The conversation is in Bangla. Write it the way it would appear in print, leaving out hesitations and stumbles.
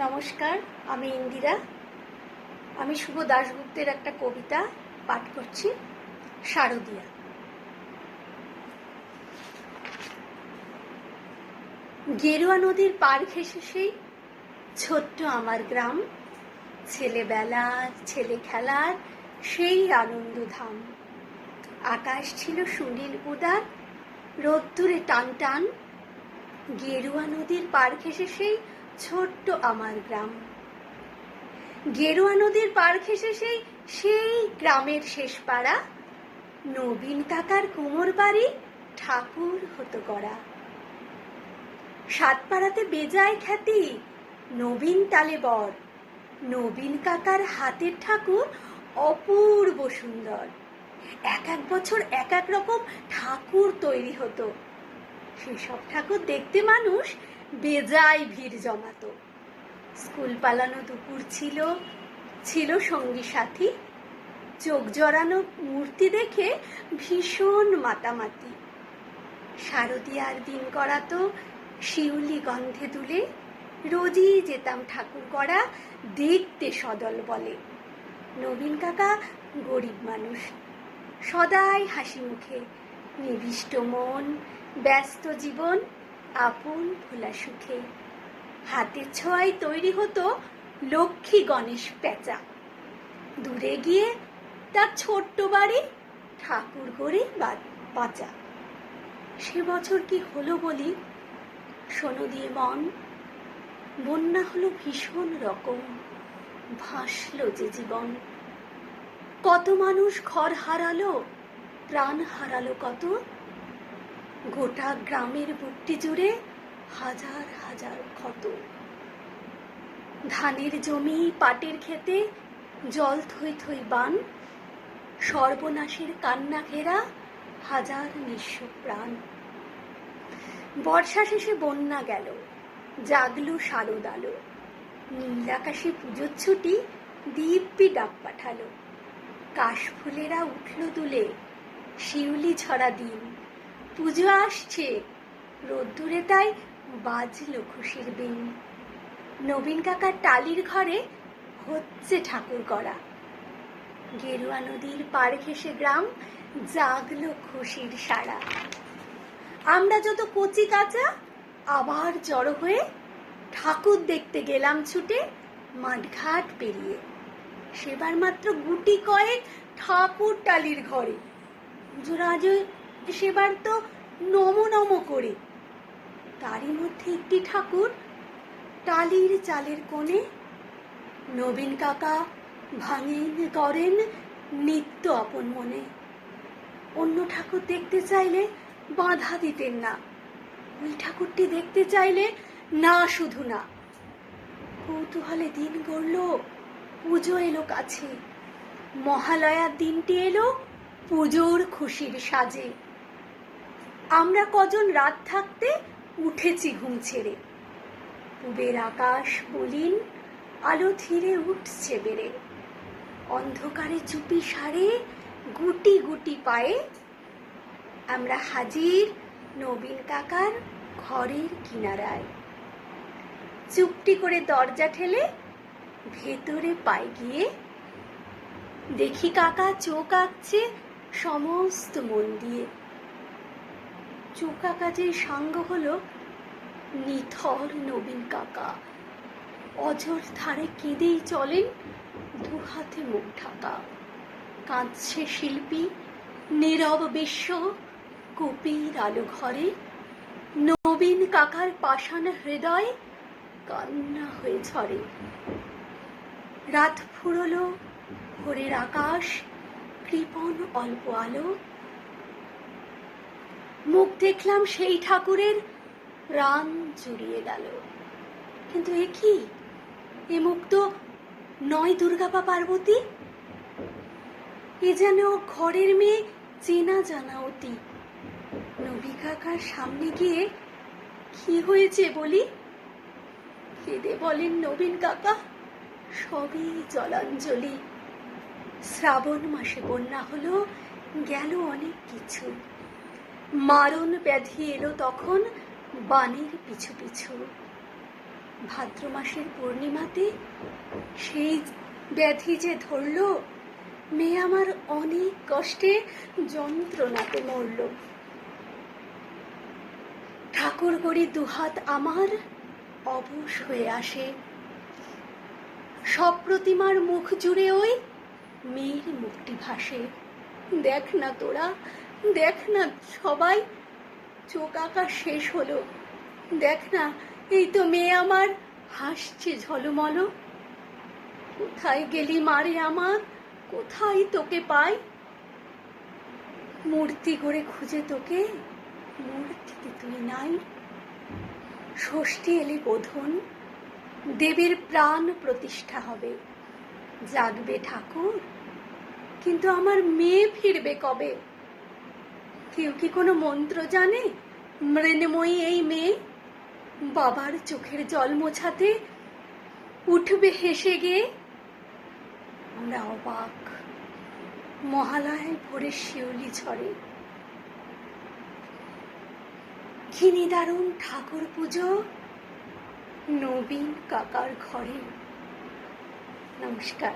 নমস্কার, আমি ইন্দিরা। আমি শুভ দাশগুপ্তের একটা কবিতা পাঠ করছি, শারদিয়া। গেরুয়া নদীর পার ঘেঁষে সেই ছোট্ট আমার গ্রাম, ছেলেবেলার ছেলে খেলার সেই আনন্দধাম। আকাশ ছিল সুনীল উদার, রোদ্দুরে টান টান। গেরুয়া নদীর পার ঘেঁষে সেই ছোট্ট আমার গ্রাম। গেরুয়া নদীর পার ঘেঁষে সেই গ্রামের শেষ পাড়া, নবীন কাকার কুমোর বাড়ি ঠাকুর হতো গড়া। সাতপাড়াতে বেজায় খ্যাতি নবীন তালে বর, নবীন কাকার হাতের ঠাকুর অপূর্ব সুন্দর। এক এক বছর এক এক রকম ঠাকুর তৈরি হতো, সেসব ঠাকুর দেখতে মানুষ বেজায় ভিড় জমাতো। স্কুল পালানো দুপুর ছিল, ছিল সঙ্গী সাথী, চোখ জড়ানো মূর্তি দেখে ভীষণ মাতামাতি। শারদিয়ার দিন করাতো শিউলি গন্ধে দুলে, রোজই যেতাম ঠাকুর করা দেখতে সদল বলে। নবীন কাকা গরিব মানুষ, সদাই হাসি মুখে, নিবিষ্ট মন, ব্যস্ত জীবন, আপন ভোলা সুখে। হাতের ছোঁয়ায় তৈরি হতো লক্ষ্মী গণেশ পেঁচা, দূরে গিয়ে তার ছোট্ট বাড়ি ঠাকুর গড়ে বাঁচা। সে বছর কি হলো বলি, শোনো দিয়ে মন, বন্যা হলো ভীষণ রকম, ভাসলো যে জীবন। কত মানুষ ঘর হারালো, প্রাণ হারালো কত, গোটা গ্রামের বুকটি জুড়ে হাজার হাজার ক্ষত। ধানের জমি পাটের খেতে জল থই থই বান, সর্বনাশের কান্না ঘেরা হাজার নিঃস্ব প্রাণ। বর্ষা শেষে বন্যা গেল, জাগলো শারদ আলো, নীল আকাশে পুজোর ছুটি দিব্যি ডাক পাঠালো। কাশফুলেরা উঠল দুলে, শিউলি ছড়া দিন, পুজো আসছে রোদ্দুরে তাই বাজলো খুশির বিন। নবীন কাকার টালির ঘরে হচ্ছে ঠাকুর করা, গেরুয়া নদীর পার ঘেঁষে গ্রাম জাগলো খুশির সাড়া। আমরা যত কচি কাঁচা আবার জড়ো হয়ে ঠাকুর দেখতে গেলাম ছুটে মাঠঘাট পেরিয়ে। সেবার মাত্র গুটি কয়েক ঠাকুর টালির ঘরে, পুজোরাজ সেবার তো নম নম করে। তারই মধ্যে একটি ঠাকুর টালির চালের কোণে, নবীন কাকা ভাঙেন করেন নিত্য আপন মনে। অন্য ঠাকুর দেখতে চাইলে বাধা দিতেন না, ওই ঠাকুরটি দেখতে চাইলে না শুধু না। কৌতূহলে দিন গড়ল, পুজো এলো কাছে, মহালয়ার দিনটি এলো পুজোর খুশির সাজে। আমরা কজন রাত থাকতে উঠেছি ঘুম ছেড়ে, পূবের আকাশ মলিন, আলো ধীরে উঠছে বেড়ে। অন্ধকারে চুপি সারে গুটি গুটি পায়ে আমরা হাজির নবীন কাকার ঘরের কিনারায়। চুপটি করে দরজা ঠেলে ভেতরে পায়ে গিয়ে দেখি কাকা চোখ আঁকছে সমস্ত মন দিয়ে। চোখ আঁকা যে সাঙ্গ হলো নিথর নবীন কাকা, অঝোর ধারে কেঁদেই চলেন দুহাতে মুখ ঢাকা। কাঁদছে শিল্পী নীরব বিশ্ব কপির আলো ঘরে, নবীন কাকার পাষাণ হৃদয় কান্না হয়ে ঝরে। রাত ফুরলো, ভোরের আকাশ কৃপণ অল্প আলো, মুখ দেখলাম সেই ঠাকুরের প্রাণ জুড়িয়ে গেল। কিন্তু এ কি, এ মুখ তো নয় দুর্গাপা পার্বতী, এ যেন ঘরের মেয়ে চেনা জানা অতি। নবী কাকার সামনে গিয়ে কি হয়েছে বলি, কেঁদে বলেন নবীন কাকা সবই জলাঞ্জলি। শ্রাবণ মাসে বন্যা হলো, গেল অনেক কিছু, মারণ ব্যাধি এলো তখন বানের পিছু পিছু। ভাদ্র মাসের পূর্ণিমাতে সেই ব্যাধি যে ধরল, মেয়ে আমার অনেক কষ্টে যন্ত্রণাতে মরল। ঠাকুর গড়ি দুহাত আমার অবশ হয়ে আসে, সব প্রতিমার মুখ জুড়ে ওই মেয়ের মুখটি ভাসে। দেখ না তোরা, দেখ না সবাই, চোখ আঁকা শেষ হলো। দেখ না, এই তো মেয়ে আমার হাসছে ঝলমল। কোথায় গেলি মারে আমার, কোথায় তোকে পাই? মূর্তি করে খুঁজে তোকে, মূর্তিতে তুই নাই। ষষ্ঠী এলে বোধন, দেবীর প্রাণ প্রতিষ্ঠা হবে। জাগবে ঠাকুর, কিন্তু আমার মেয়ে ফিরবে কবে? কেউ কি কোনো মন্ত্র জানে? মৃন্ময়ী এই মেয়ে বাবার চোখের জল মোছাতে উঠবে হেসে গিয়ে। আমরা অবাক, মহালয়ায় ভোরে শিউলি ঝরে। কি নিদারুণ ঠাকুর পুজো নবীন কাকার ঘরে। নমস্কার।